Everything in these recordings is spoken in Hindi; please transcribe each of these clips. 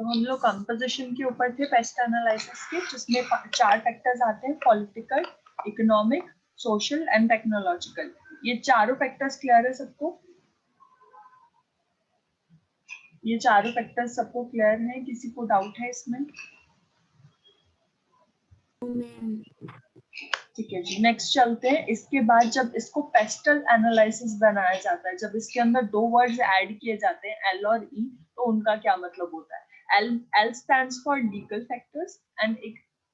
तो हम लोग कंपोजिशन के ऊपर थे पेस्ट एनालिसिस के, जिसमें 4 फैक्टर्स आते हैं, political, economic, social and technological. ये चारों फैक्टर्स क्लियर है सबको? ये चारों फैक्टर्स सबको क्लियर है? किसी को डाउट है इसमें? ठीक है जी, नेक्स्ट चलते हैं। इसके बाद जब इसको पेस्टल एनालिसिस बनाया जाता है, जब इसके अंदर 2 वर्ड्स ऐड किए जाते हैं एल और ई, तो उनका क्या मतलब होता है? L stands for legal factors and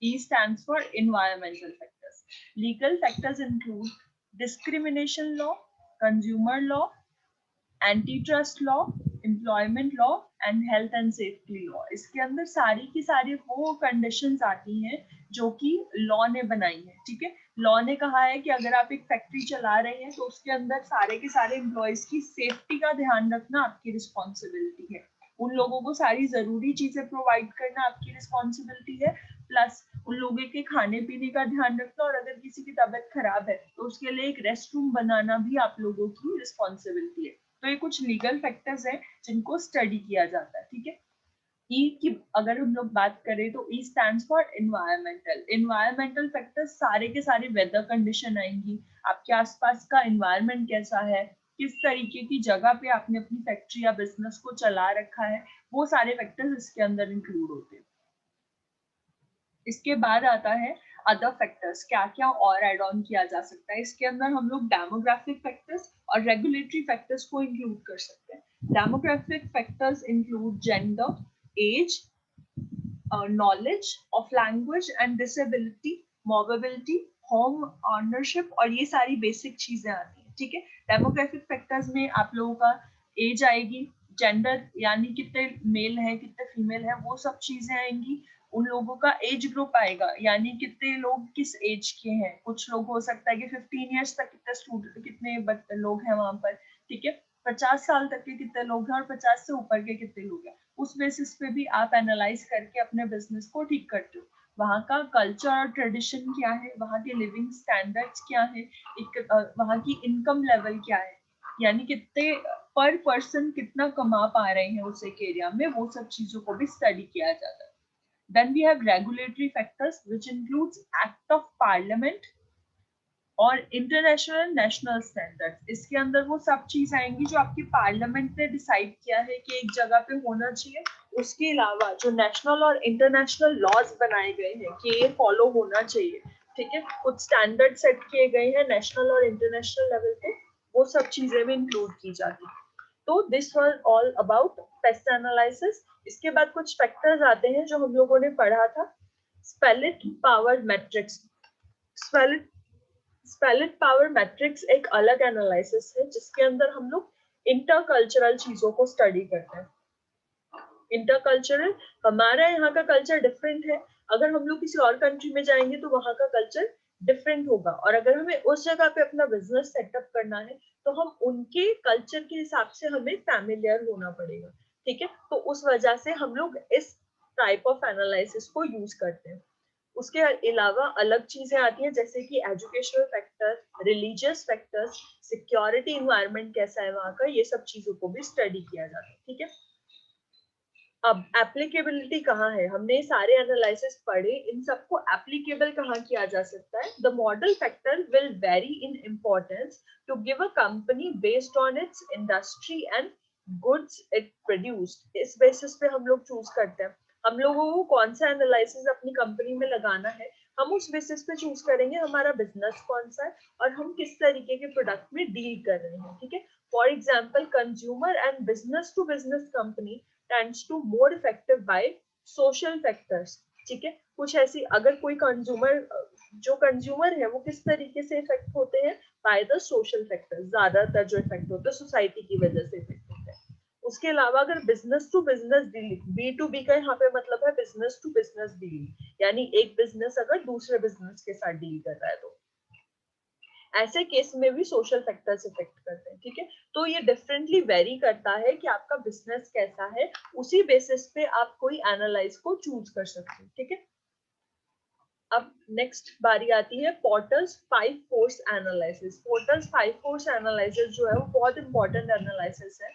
E stands for environmental factors. Legal factors include discrimination law, consumer law, anti trust law, employment law and health and safety law. इसके अंदर सारी की सारी वो कंडीशंस आती हैं जो कि लॉ ने बनाई है। ठीक है, लॉ ने कहा है कि अगर आप एक फैक्ट्री चला रहे हैं तो उसके अंदर सारे के सारे एम्प्लॉयज की सेफ्टी का ध्यान रखना आपकी रिस्पॉन्सिबिलिटी है। उन लोगों को सारी जरूरी चीजें प्रोवाइड करना आपकी रिस्पॉन्सिबिलिटी है, प्लस उन लोगों के खाने पीने का ध्यान रखना, और अगर किसी की तबीयत खराब है तो उसके लिए एक रेस्ट रूम बनाना भी आप लोगों की रिस्पॉन्सिबिलिटी है। तो ये कुछ लीगल फैक्टर्स हैं जिनको स्टडी किया जाता है। ठीक है, ई की अगर हम लोग बात करें तो ई stands for environmental. Environmental factors सारे के सारे वेदर कंडीशन आएंगी, आपके आसपास का एनवायरमेंट कैसा है, किस तरीके की जगह पे आपने अपनी फैक्ट्री या बिजनेस को चला रखा है, वो सारे फैक्टर्स इसके अंदर इंक्लूड होते हैं। इसके बाद आता है अदर फैक्टर्स, क्या क्या और एड ऑन किया जा सकता है। इसके अंदर हम लोग डेमोग्राफिक फैक्टर्स और रेगुलेटरी फैक्टर्स को इंक्लूड कर सकते हैं। Demographic factors include gender, age, knowledge of language and disability, mobility, home ownership, और ये सारी बेसिक चीजें आती हैं। ठीक है, डेमोग्राफिक फैक्टर्स में आप लोगों का एज आएगी, जेंडर यानी कितने मेल है कितने फीमेल है, वो सब चीजें आएंगी। उन लोगों का एज ग्रुप आएगा, यानी कितने लोग किस एज के हैं। कुछ लोग हो सकता है कि 15 इयर्स तक कितने स्टूडेंट कितने लोग हैं वहां पर। ठीक है, 50 साल तक के कितने लोग हैं और 50 से ऊपर के कितने लोग हैं। उस बेसिस पे भी आप एनालाइज करके अपने बिजनेस को ठीक करते हो। वहाँ का कल्चर और ट्रेडिशन क्या है, वहाँ के लिविंग स्टैंडर्ड्स क्या है, वहाँ की इनकम लेवल क्या है, यानी कितने पर पर्सन कितना कमा पा रहे हैं उस एक एरिया में, वो सब चीजों को भी स्टडी किया जाता है। Then we have regulatory factors which includes act of parliament और इंटरनेशनल नेशनल स्टैंडर्ड। इसके अंदर वो सब चीज आएंगी जो आपकी पार्लियामेंट ने डिसाइड किया है कि एक जगह पे होना चाहिए। उसके अलावा जो नेशनल और इंटरनेशनल लॉज बनाए गए हैं कि ये फॉलो होना चाहिए। ठीक है, कुछ स्टैंडर्ड सेट किए गए हैं नेशनल और इंटरनेशनल लेवल पे, वो सब चीजें भी इंक्लूड की जाती है। तो this was all about paste analysis. इसके बाद कुछ फैक्टर्स आते हैं जो हम लोगों ने पढ़ा था, स्पेलिट पावर मैट्रिक्स। स्पेलिट पावर मैट्रिक्स एक अलग एनालिसिस है जिसके अंदर हम लोग इंटरकल्चरल चीजों को स्टडी करते हैं। इंटरकल्चरल, हमारा यहाँ का कल्चर डिफरेंट है, अगर हम लोग किसी और कंट्री में जाएंगे तो वहाँ का कल्चर डिफरेंट होगा, और अगर हमें उस जगह पे अपना बिजनेस सेटअप करना है तो हम उनके कल्चर के हिसाब से हमें फैमिलियर होना पड़ेगा। ठीक है, तो उस वजह से हम लोग इस टाइप ऑफ एनालिसिस को यूज करते हैं। उसके अलावा अलग चीजें आती हैं जैसे कि educational factor, religious factors, security environment कैसा है वहाँ का, ये सब चीजों को भी स्टडी किया जाता है। ठीक है, अब एप्लीकेबिलिटी कहाँ है, हमने सारे एनालिसिस पढ़े, इन सबको एप्लीकेबल कहाँ किया जा सकता है। The model factor will vary in importance to give a company based on its industry and goods it produced. इस बेसिस पे हम लोग चूज करते हैं हम लोगों को कौन सा एनालिसिस अपनी कंपनी में लगाना है, हम उस बेसिस पे चूज करेंगे हमारा बिजनेस कौन सा है और हम किस तरीके के प्रोडक्ट में डील कर रहे हैं। ठीक है, for example consumer and business to business company tends to more effective by social factors। ठीक है, कुछ ऐसी अगर कोई कंज्यूमर जो कंज्यूमर है वो किस तरीके से इफेक्ट होते हैं, बाय द सोशल फैक्टर्स, ज्यादातर जो इफेक्ट होता है सोसाइटी की वजह से इफेक्ट होता है। उसके अलावा अगर business to business dealing, B2B का यहाँ पे मतलब है बिजनेस टू बिजनेस डीलिंग, यानी एक बिजनेस अगर दूसरे बिजनेस के साथ डील कर रहा है तो ऐसे केस में भी सोशल फैक्टर्स इफेक्ट करते हैं। ठीक है, तो ये डिफरेंटली वेरी करता है कि आपका बिजनेस कैसा है, उसी बेसिस पे आप कोई एनालाइज को चूज कर सकते हैं। ठीक है, अब नेक्स्ट बारी आती है porters 5 force analysis. Porters 5 force analysis जो है वो बहुत इंपॉर्टेंट एनालिसिस है।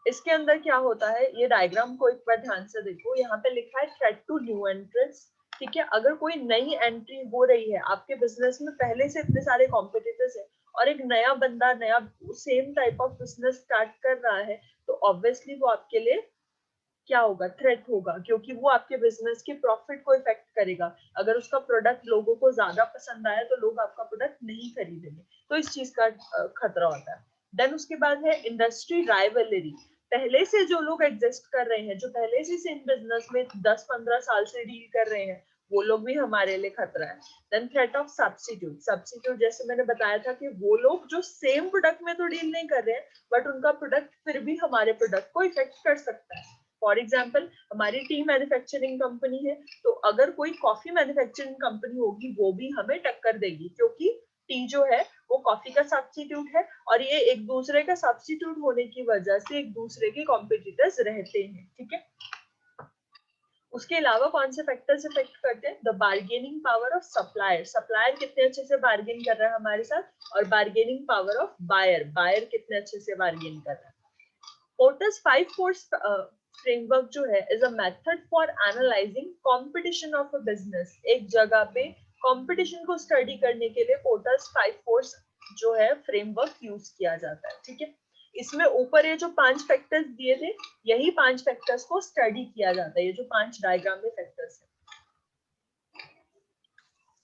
इसके अंदर क्या होता है, ये डायग्राम को एक बार ध्यान से देखो, यहाँ पे लिखा है थ्रेट टू न्यू एंट्रेंट्स। ठीक है, अगर कोई नई एंट्री हो रही है, आपके बिजनेस में पहले से इतने सारे कॉम्पिटिटर्स है और एक नया बंदा नया same type of business start कर रहा है, तो ऑब्वियसली वो आपके लिए क्या होगा, थ्रेट होगा, क्योंकि वो आपके बिजनेस के प्रॉफिट को इफेक्ट करेगा। अगर उसका प्रोडक्ट लोगों को ज्यादा पसंद आया तो लोग आपका प्रोडक्ट नहीं खरीदेंगे, तो इस चीज का खतरा होता है। देन उसके बाद है इंडस्ट्री राइवलरी। पहले से जो लोग एग्जिस्ट कर रहे हैं, जो पहले से सेम बिजनेस में 10-15 साल से डील कर रहे हैं, वो लोग भी हमारे लिए खतरा है। Then threat of substitute. Substitute जैसे मैंने बताया था कि वो लोग जो सेम प्रोडक्ट में तो डील नहीं कर रहे हैं, बट उनका प्रोडक्ट फिर भी हमारे प्रोडक्ट को इफेक्ट कर सकता है। फॉर एग्जाम्पल, हमारी टी मैन्युफैक्चरिंग कंपनी है, तो अगर कोई कॉफी मैन्युफैक्चरिंग कंपनी होगी, वो भी हमें टक्कर देगी, क्योंकि टी जो है वो कॉफी का सब्स्टिट्यूट है, और ये एक दूसरे का सब्स्टिट्यूट होने की वजह से एक दूसरे के कॉम्पिटिटर्स रहते हैं। ठीक है, उसके अलावा कौन से फैक्टर्स इफेक्ट करते हैं, the bargaining power of supplier. Supplier कितने अच्छे से बार्गेन कर रहा है हमारे साथ, और bargaining power of buyer, buyer कितने अच्छे से बार्गेन कर रहा है। पोर्टर्स 5 फोर्स फ्रेमवर्क जो है is a method for analysing competition of a business. एक जगह पे कंपटीशन को स्टडी करने के लिए पोर्टर्स 5 फोर्स जो है फ्रेमवर्क यूज किया जाता है। ठीक है, इसमें ऊपर ये जो 5 फैक्टर्स दिए थे, यही 5 फैक्टर्स को स्टडी किया जाता है, ये जो 5 डायग्राम में फैक्टर्स है।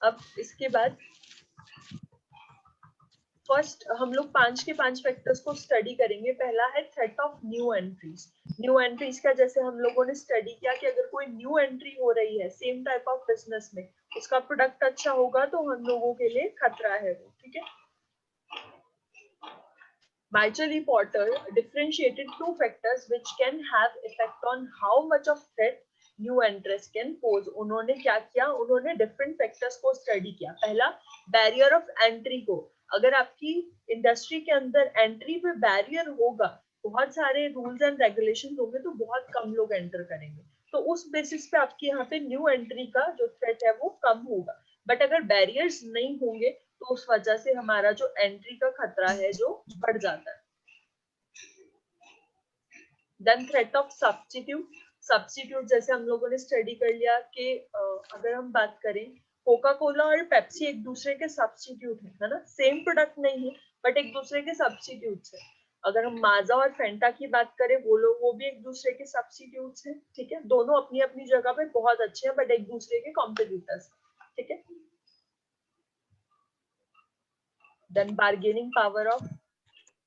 अब इसके बाद फर्स्ट हम लोग 5 के 5 फैक्टर्स को स्टडी करेंगे। पहला है threat of new entries. New entries का जैसे हम लोगों ने स्टडी किया कि अगर कोई न्यू एंट्री हो रही है सेम टाइप ऑफ बिजनेस में, उसका प्रोडक्ट अच्छा होगा तो हम लोगों के लिए खतरा है वो। ठीक है, Michael E. Porter differentiated two factors which can have effect on how much of threat new entrants can pose. उन्होंने क्या किया, उन्होंने डिफरेंट फैक्टर्स को स्टडी किया। पहला, बैरियर ऑफ एंट्री को। अगर आपकी इंडस्ट्री के अंदर एंट्री पे बैरियर होगा, बहुत सारे रूल्स एंड रेगुलेशंस होंगे, तो बहुत कम लोग एंटर करेंगे, तो उस बेसिस पे आपके यहाँ पे न्यू एंट्री का जो थ्रेट है वो कम होगा। बट अगर बैरियर्स नहीं होंगे तो उस वजह से हमारा जो एंट्री का खतरा है जो बढ़ जाता है। Then threat of substitute. Substitute जैसे हम लोगों ने स्टडी कर लिया कि अगर हम बात करें, कोका कोला और पेप्सी एक दूसरे के सब्स्टिट्यूट है ना, सेम प्रोडक्ट नहीं है बट एक दूसरे के सब्स्टिट्यूट है। अगर हम माजा और फेंटा की बात करें, वो भी एक दूसरे के सब्स्टिट्यूट हैं। ठीक है, दोनों अपनी अपनी जगह पे बहुत अच्छे हैं बट एक दूसरे के कॉम्पिटिटर्स। ठीक है, then bargaining power of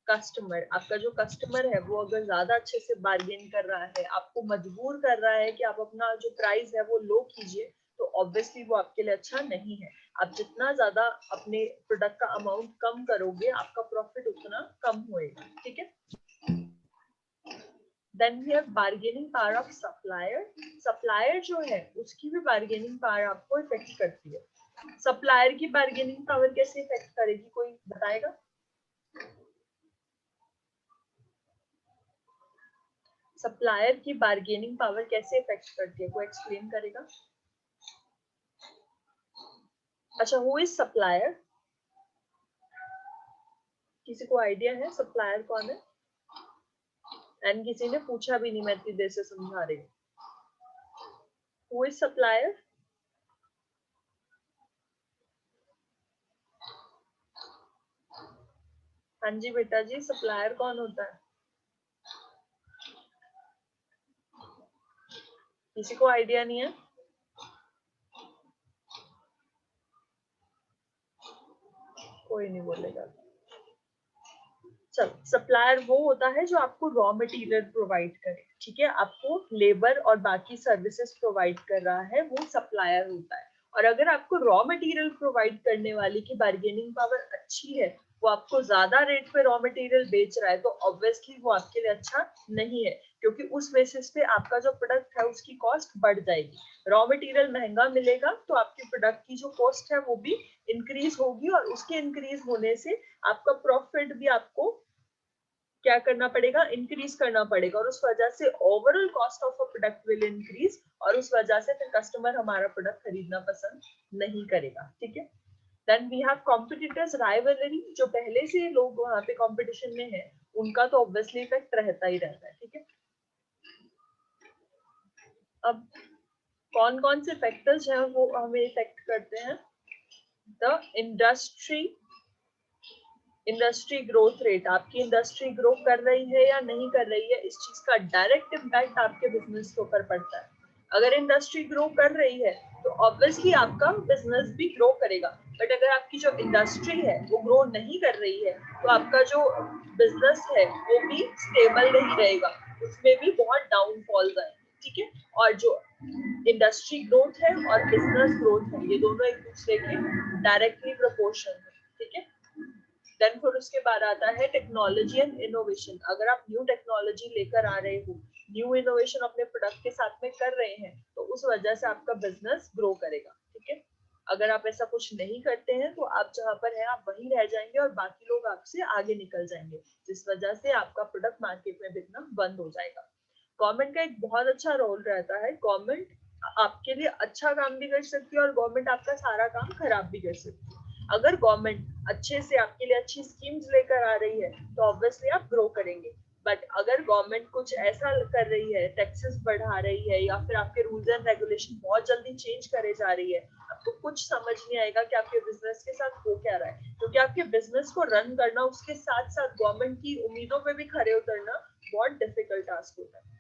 customer. आपका जो कस्टमर है वो अगर ज्यादा अच्छे से बार्गेन कर रहा है, आपको मजबूर कर रहा है कि आप अपना जो प्राइस है वो लो कीजिए, तो ऑब्वियसली वो आपके लिए अच्छा नहीं है। आप जितना ज्यादा अपने प्रोडक्ट का अमाउंट कम करोगे, आपका प्रॉफिट उतना कम होएगा। ठीक है, then we have bargaining power of supplier. Supplier जो है उसकी भी बार्गेनिंग पावर आपको इफेक्ट करती है। सप्लायर की बार्गेनिंग पावर कैसे इफेक्ट करेगी, कोई बताएगा? सप्लायर की बार्गेनिंग पावर कैसे इफेक्ट करती है, कोई एक्सप्लेन करेगा? अच्छा, हु इज सप्लायर? किसी को आइडिया है सप्लायर कौन है? एंड किसी ने पूछा भी नहीं, मैं इतनी देर से समझा रही हूँ। Who is supplier? हाँ जी बेटा जी, सप्लायर कौन होता है? किसी को आइडिया नहीं है? कोई नहीं बोलेगा। चलो, सप्लायर वो होता है जो आपको रॉ मटेरियल प्रोवाइड करे। ठीक है, आपको लेबर और बाकी सर्विसेज प्रोवाइड कर रहा है, वो सप्लायर होता है। और अगर आपको रॉ मटेरियल प्रोवाइड करने वाले की बार्गेनिंग पावर अच्छी है, वो आपको ज्यादा रेट पे रॉ मटेरियल बेच रहा है, तो ऑब्वियसली वो आपके लिए अच्छा नहीं है, क्योंकि उस बेसिस पे आपका जो प्रोडक्ट है उसकी कॉस्ट बढ़ जाएगी। रॉ मटेरियल महंगा मिलेगा तो आपके प्रोडक्ट की जो कॉस्ट है वो भी इंक्रीज होगी, और उसके इंक्रीज होने से आपका प्रॉफिट भी आपको क्या करना पड़ेगा, इंक्रीज करना पड़ेगा, और उस वजह से overall cost of a product will increase, और उस वजह से फिर कस्टमर हमारा प्रोडक्ट खरीदना पसंद नहीं करेगा। ठीक है, then we have competitors rivalry. जो पहले से लोग वहां पे कंपटीशन में है, उनका तो ऑब्वियसली इफेक्ट रहता ही रहता है, ठीक है। अब कौन कौन से फैक्टर्स हैं वो हमें इफेक्ट करते हैं? द इंडस्ट्री ग्रोथ रेट, आपकी इंडस्ट्री ग्रो कर रही है या नहीं कर रही है, इस चीज का डायरेक्ट इम्पैक्ट आपके बिजनेस के ऊपर पड़ता है। अगर इंडस्ट्री ग्रो कर रही है तो ऑब्वियसली आपका बिजनेस भी ग्रो करेगा, बट अगर आपकी जो इंडस्ट्री है वो ग्रो नहीं कर रही है तो आपका जो बिजनेस है वो भी स्टेबल नहीं रहेगा, उसमें भी बहुत डाउनफॉल्स आएंगे, ठीक है। और जो इंडस्ट्री ग्रोथ है और बिजनेस ग्रोथ है ये दोनों एक दूसरे के डायरेक्टली प्रोपोर्शनल है, ठीक है। देन फिर उसके बाद आता है टेक्नोलॉजी एंड इनोवेशन। अगर आप न्यू टेक्नोलॉजी लेकर आ रहे हो, न्यू इनोवेशन अपने प्रोडक्ट के साथ में कर रहे हैं, तो उस वजह से आपका बिजनेस ग्रो करेगा, ठीक है। अगर आप ऐसा कुछ नहीं करते हैं तो आप जहां पर हैं आप वहीं रह जाएंगे और बाकी लोग आपसे आगे निकल जाएंगे, जिस वजह से आपका प्रोडक्ट मार्केट में बिकना बंद हो जाएगा। गवर्नमेंट का एक बहुत अच्छा रोल रहता है। गवर्नमेंट आपके लिए अच्छा काम भी कर सकती है और गवर्नमेंट आपका सारा काम खराब भी कर सकती है। अगर गवर्नमेंट अच्छे से आपके लिए अच्छी स्कीम्स लेकर आ रही है तो ऑब्वियसली आप ग्रो करेंगे, बट अगर गवर्नमेंट कुछ ऐसा कर रही है, टैक्सेस बढ़ा रही है या फिर आपके रूल्स एंड रेगुलेशन बहुत जल्दी चेंज करे जा रही है, आपको कुछ समझ नहीं आएगा कि आपके बिजनेस के साथ हो क्या रहा है, क्योंकि आपके बिजनेस को रन करना, उसके साथ साथ गवर्नमेंट की उम्मीदों पे भी खरे उतरना बहुत डिफिकल्ट टास्क होता है।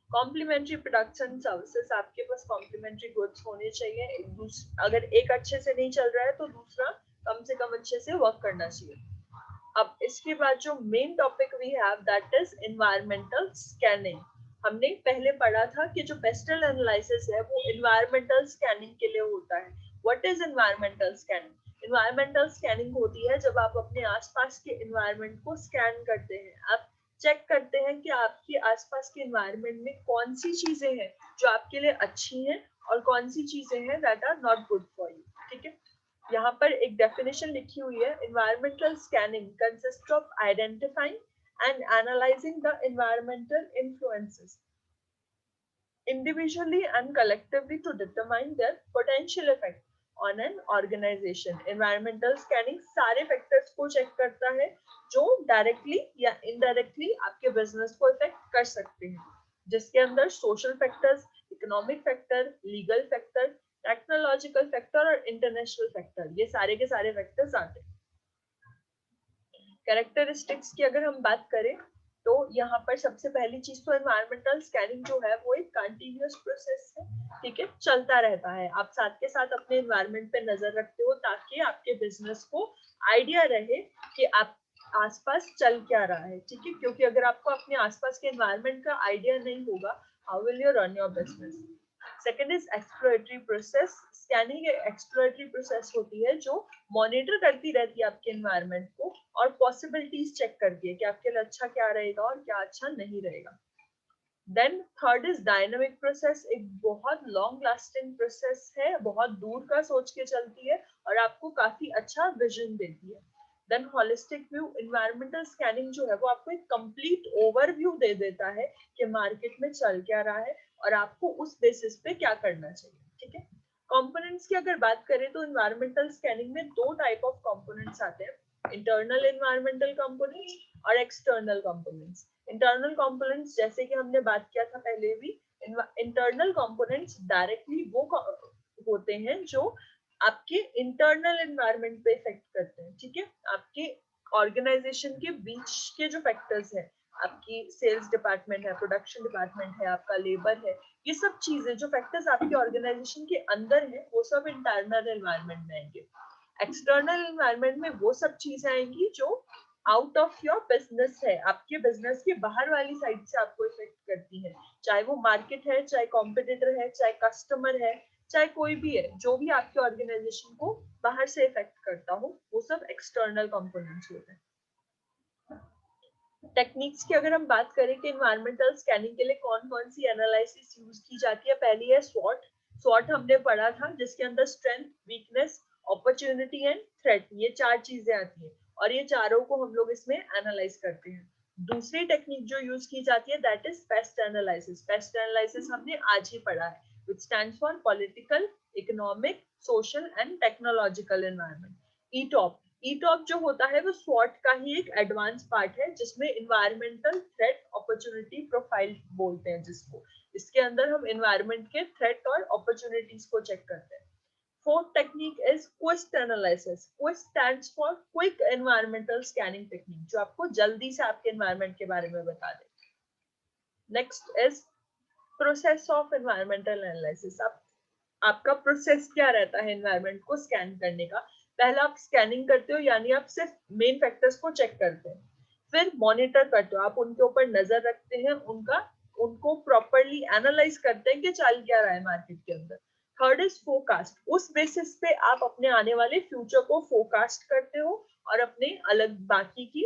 कॉम्प्लीमेंट्री प्रोडक्ट्स एंड सर्विसेज, आपके पास कॉम्प्लीमेंट्री गुड्स होने चाहिए। अगर एक अच्छे से नहीं चल रहा है तो दूसरा कम से कम अच्छे से वर्क करना चाहिए। अब इसके बाद जो main topic we have that is environmental scanning. हमने पहले पढ़ा था कि जो पेस्टल एनालिसिस है वो एनवायरमेंटल स्कैनिंग के लिए होता है। What is environmental scanning? Environmental scanning होती है जब आप अपने आसपास के एनवायरमेंट को स्कैन करते हैं, आप चेक करते हैं कि आपके आसपास के एनवायरमेंट में कौन सी चीजें हैं जो आपके लिए अच्छी हैं और कौन सी चीजें हैं that are not good for you, ठीक है। यहाँ पर एक डेफिनेशन लिखी हुई है, environmental scanning consist of identifying and analysing the environmental influences individually and collectively to determine their potential effect on an organization. Environmental scanning सारे फैक्टर्स को चेक करता है जो डायरेक्टली या इनडायरेक्टली आपके बिजनेस को इफेक्ट कर सकते हैं, जिसके अंदर social factors, economic factor, legal factor, technological factor और इंटरनेशनल फैक्टर, ये सारे के सारे फैक्टर्स आते हैं। कैरेक्टरिस्टिक्स की अगर हम बात करें तो यहाँ पर सबसे पहली चीज तो एनवायरमेंटल स्कैनिंग जो है वो एक कंटिन्यूअस प्रोसेस है, ठीक है, चलता रहता है। आप साथ के साथ अपने एनवायरमेंट पे नजर रखते हो ताकि आपके बिजनेस को आइडिया रहे कि आप आसपास चल क्या रहा है, ठीक है। क्योंकि अगर आपको अपने आसपास के एनवायरमेंट का आइडिया नहीं होगा, how will you run your business? Second is exploratory process. Scanning एक एक्सप्लोरेटरी प्रोसेस होती है जो मॉनिटर करती रहती है आपके एनवायरमेंट को और पॉसिबिलिटीज चेक करती है कि आपके लिए अच्छा क्या रहेगा और क्या अच्छा नहीं रहेगा। Then third is dynamic process. एक बहुत लॉन्ग लास्टिंग प्रोसेस है, बहुत दूर का सोच के चलती है और आपको काफी अच्छा विजन देती है। Then holistic view. Environmental scanning जो है वो आपको एक कंप्लीट ओवरव्यू दे देता है कि मार्केट में चल क्या रहा है और आपको उस बेसिस पे क्या करना चाहिए, ठीक है। कंपोनेंट्स की अगर बात करें तो एनवायरमेंटल स्कैनिंग में दो टाइप ऑफ कंपोनेंट्स आते हैं, इंटरनल एनवायरमेंटल कंपोनेंट्स और एक्सटर्नल कंपोनेंट्स। इंटरनल कंपोनेंट्स जैसे कि हमने बात किया था पहले भी, इंटरनल कंपोनेंट्स डायरेक्टली वो होते हैं जो आपके इंटरनल एनवायरमेंट पे इफेक्ट करते हैं, ठीक है। आपके ऑर्गेनाइजेशन के बीच के जो फैक्टर्स हैं, आपकी सेल्स डिपार्टमेंट है, प्रोडक्शन डिपार्टमेंट है, आपका लेबर है, ये सब चीजें जो फैक्टर्स आपके ऑर्गेनाइजेशन के अंदर है वो सब इंटरनल एनवायरमेंट में आएंगे। एक्सटर्नल एनवायरमेंट में वो सब चीजें आएंगी जो आउट ऑफ योर बिजनेस है, आपके बिजनेस के बाहर वाली साइड से आपको इफेक्ट करती है, चाहे वो मार्केट है, चाहे कॉम्पिटिटर है, चाहे कस्टमर है, चाहे कोई भी है, जो भी आपके ऑर्गेनाइजेशन को बाहर से इफेक्ट करता हो, वो सब एक्सटर्नल कंपोनेंट्स होते हैं। टेक्निक्स की अगर हम बात करें कि एनवायरमेंटल स्कैनिंग के लिए कौन कौन सी एनालिसिस यूज की जाती है, पहली है स्वॉट। स्वॉट हमने पढ़ा था जिसके अंदर strength, weakness, opportunity and threat, ये चार चीजें आती हैं और ये चारों को हम लोग इसमें एनालाइज करते हैं। दूसरी टेक्निक जो यूज की जाती है that is paste analysis. Paste analysis हमने आज ही पढ़ा है, which stands for political, economic, social and technological environment. ETOP, ETOP जो होता है वो SWOT का ही एक एडवांस पार्ट है, जिसमें इन्वायरमेंटल थ्रेट अपॉर्चुनिटी प्रोफाइल बोलते हैं जिसको। इसके अंदर हम इन्वायरमेंट के थ्रेट और अपॉर्चुनिटीज को चेक करते हैं। Fourth technique is QUIST analysis. QUIST stands for Quick Environmental Scanning Technique, जो आपको जल्दी से आपके environment के बारे में बता दे। Next is Process of Environmental Analysis. आपका प्रोसेस क्या रहता है environment को स्कैन करने का? पहला आप स्कैनिंग करते हो, यानी आप सिर्फ मेन फैक्टर्स को चेक करते हैं, फिर मॉनिटर करते हो, आप उनके ऊपर नजर रखते हैं, उनको प्रॉपरली एनालाइज करते हैं कि चल क्या रहा है मार्केट के अंदर। थर्ड इज फोरकास्ट, उस बेसिस पे आप अपने आने वाले फ्यूचर को फोरकास्ट करते हो और अपने अलग बाकी की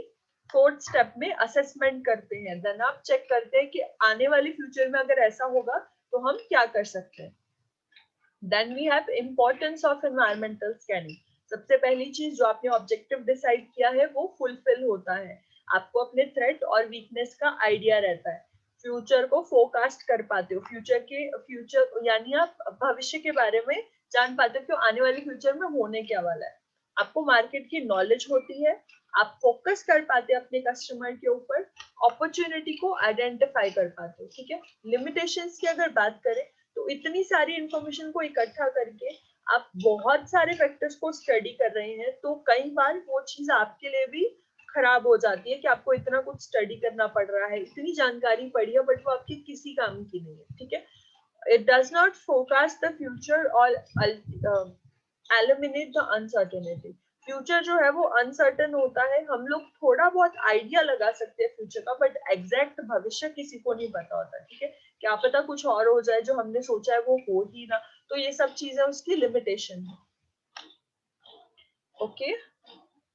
फोर्थ स्टेप में असेसमेंट करते हैं। देन आप चेक करते हैं कि आने वाले फ्यूचर में अगर ऐसा होगा तो हम क्या कर सकते हैं। Then we have importance of environmental scanning. सबसे पहली चीज जो आपने ऑब्जेक्टिव डिसाइड किया है वो फुलफिल होता है, आपको अपने थ्रेट और वीकनेस का आइडिया रहता है, फ्यूचर को फोरकास्ट कर पाते हो, फ्यूचर यानी आप भविष्य के बारे में जान पाते हो कि आने वाले फ्यूचर में होने क्या वाला है, आपको मार्केट की नॉलेज होती है, आप फोकस कर पाते हैं अपने कस्टमर के ऊपर, अपॉर्चुनिटी को आइडेंटिफाई कर पाते हो। ठीक है, लिमिटेशंस की अगर बात करें तो इतनी सारी इंफॉर्मेशन को इकट्ठा करके आप बहुत सारे फैक्टर्स को स्टडी कर रहे हैं, तो कई बार वो चीज आपके लिए भी खराब हो जाती है कि आपको इतना कुछ स्टडी करना पड़ रहा है, इतनी जानकारी पड़ी है, बट वो आपके किसी काम की नहीं है। ठीक है, it does not forecast the future और एलिमिनेट द अनसर्टेनिटी। फ्यूचर जो है वो अनसर्टन होता है, हम लोग थोड़ा बहुत आइडिया लगा सकते हैं फ्यूचर का, बट एग्जैक्ट भविष्य किसी को नहीं पता होता। ठीक है, क्या पता कुछ और हो जाए, जो हमने सोचा है वो हो ही ना, तो ये सब चीजें उसकी लिमिटेशन है। ओके,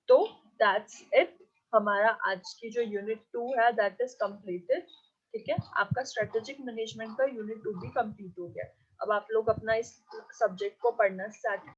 तो दैट्स इट, हमारा आज की जो यूनिट 2 है दैट इज कंप्लीटेड। ठीक है, आपका स्ट्रेटेजिक मैनेजमेंट का यूनिट 2 भी कंप्लीट हो गया। अब आप लोग अपना इस सब्जेक्ट को पढ़ना स्टार्ट